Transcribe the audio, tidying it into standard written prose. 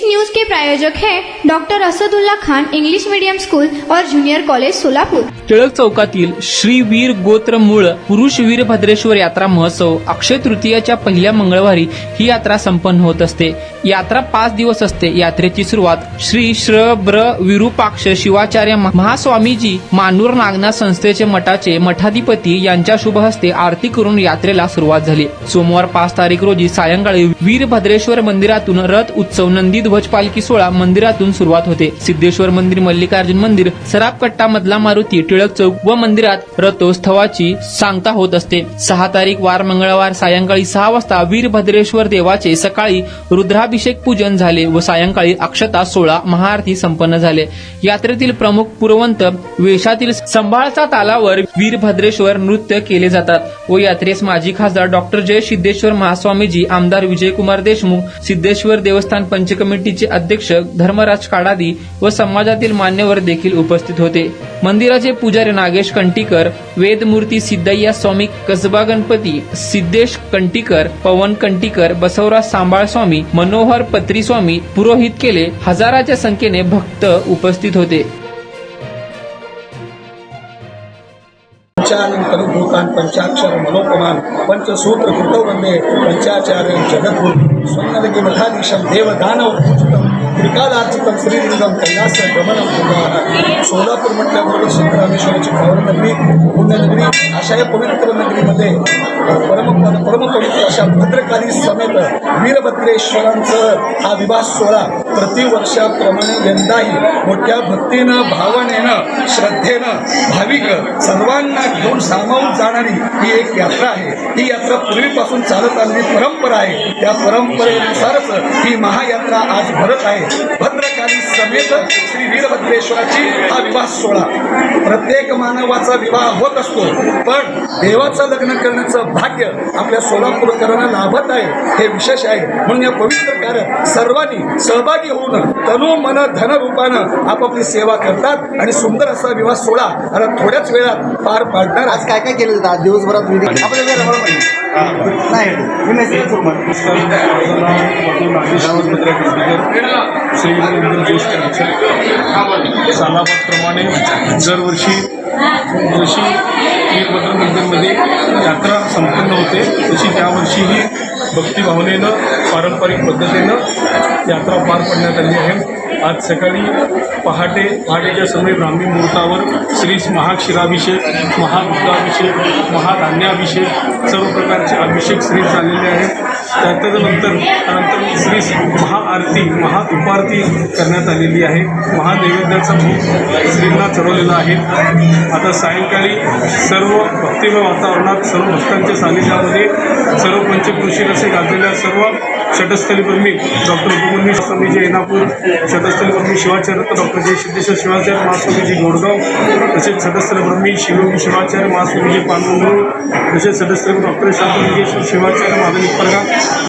News के प्रायोजक हैं doctor Asadullah Khan English medium school और जूनियर कॉलेज सोलापुर। टिळक चौकातील श्री वीर गोत्र मूळ पुरुष वीरभद्रेश्वर यात्रा महोत्सव अक्षय तृतीयाच्या पहिल्या मंगळवारी ही यात्रा संपन्न होत असते। यात्रा 5 दिवस असते। यात्रेची सुरुवात श्री श्र विरूपाक्ष शिवाचार्य महास्वामीजी मानूर नागनाथ संस्थेचे मठाचे मठाधिपती यांच्या शुभ हस्ते आरती करून यात्रेला सुरुवात झाली। सोमवार 5 तारीख रोजी सायंकाळी वीरभद्रेश्वर मंदिरातून रथ उत्सव नंदी ध्वज पालखी सोहळा मंदिरातून सुरुवात होते। सिद्धेश्वर मंदिर मल्लिकार्जुन मंदिर सरापकट्टा मधला मारुती टिळक चौक व मंदिरात रथोत्सवाची सांगता होत असते। 6 तारीख वार मंगळवार सायंकाळी 6 वाजता वीरभद्रेश्वर देवाचे सकाळी रुद्राभिषेक पूजन झाले व सायंकाळी अक्षता सोहळा महाआरती संपन्न झाले। यात्रेतील प्रमुख पुरवंत वेशातील संभाळचा तालावर वीरभद्रेश्वर नृत्य केले जातात व यात्रेस माजी खासदार डॉक्टर जय सिद्धेश्वर महास्वामीजी, आमदार विजयकुमार देशमुख, सिद्धेश्वर देवस्थान पंच कमिटीचे अध्यक्ष धर्मराज काडादी व समाजातील मान्यवर देखील उपस्थित होते। मंदिराचे पुजारी नागेश कंटीकर, वेदमूर्ती सिद्धय्या स्वामी, कसबा गणपती सिद्धेश कंटीकर, पवन कंटीकर, बसवराज सांबाळ स्वामी, मनोहर पत्री स्वामी पुरोहित केले। हजाराच्या संख्येने भक्त उपस्थित होते। पंचानंतरभूतान पंचाक्षर मनोपमान पंचसूत्र कृतौ वंदे पंचाचार्य जगद्गुरु स्वन्नदगी मठाधीशं देवदानव पूजितं त्रिकालार्चितं श्रीलिंगम कैलास गमनं सोलापूर म्हटल्याबरोबर शंकरामेश्वराची पावननगरी पुण्यनगरी अशा या पवित्र नगरीमध्ये परमपवित्र अशा भद्रकाली समेत वीरभद्रेश्वरांचं हा विवाह सोहळा प्रतिवर्षाप्रमाणे यंदाही मोठ्या भक्तीनं भावनेनं श्रद्धेनं भाविक सर्वांना घेऊन सामावून जाणारी ही एक यात्रा आहे। ही यात्रा पूर्वीपासून चालत आलेली परंपरा आहे। त्या परंपरेनुसारच ही महायात्रा आज भरत आहे। भद्रकाली समेत श्री वीरभद्रेश्वराची हा विवाह सोहळा प्रत्येक मानवाचा विवाह होत असतो, पण देवाचं लग्न करण्याचं भाग्य आपल्या सोलापूरकरांना लाभत आहे, हे विशेष आहे। म्हणून या पवित्र कार्यात सर्वांनी सहभागी होऊन तनु मन धन रूपानं आपापली सेवा करतात आणि सुंदर असा विवाह सोहळा आता थोड्याच वेळात पार पाडणार। आज काय काय केलं जातं? आज दिवसभरात विधी सालाबादप्रमाणे दरवर्षी जशी वीरभद्र मंदिरमध्ये यात्रा संपन्न होते तशी त्यावर्षीही भक्तिभावनेनं पारंपरिक पद्धतीनं यात्रा पार पडण्यात आली आहे। आज सकाळी पहाटेच्या समय ब्राह्मी मुहूर्तावर श्री महाक्षीराभिषेक, महादुग्धाभिषेक, महाधान्याभिषेक सर्व प्रकारचे अभिषेक श्री झालेले आहेत। त्यानंतर श्री महाआरती, महाउपारती करण्यात आलेली आहे। महानैवेद्याचा भोग श्रींना चढवलेला आहे। आता सायंकाळी सर्व भक्तिमय वातावरणात सर्व भक्तांच्या सानिध्यामध्ये सर्व पंचक्रोशी रसे घातलेल्या सर्व षटस्थली ब्रह्मी डॉक्टर उपमन्यू स्वामीजी ऐनापूर, षटस्थली ब्रह्मी शिवाचार्य डॉक्टर जय सिद्धेश्वर शिवाचार्य महास्वामीजी गोडगाव, तसेच षटस्थली ब्रह्मी शिवयोगी शिवाचार्य महास्वामीजी पानगुंगरूळ, तसेच षटस्थली डॉक्टर शांतलिंगेश्वर शिवाचार्य माधवी परगा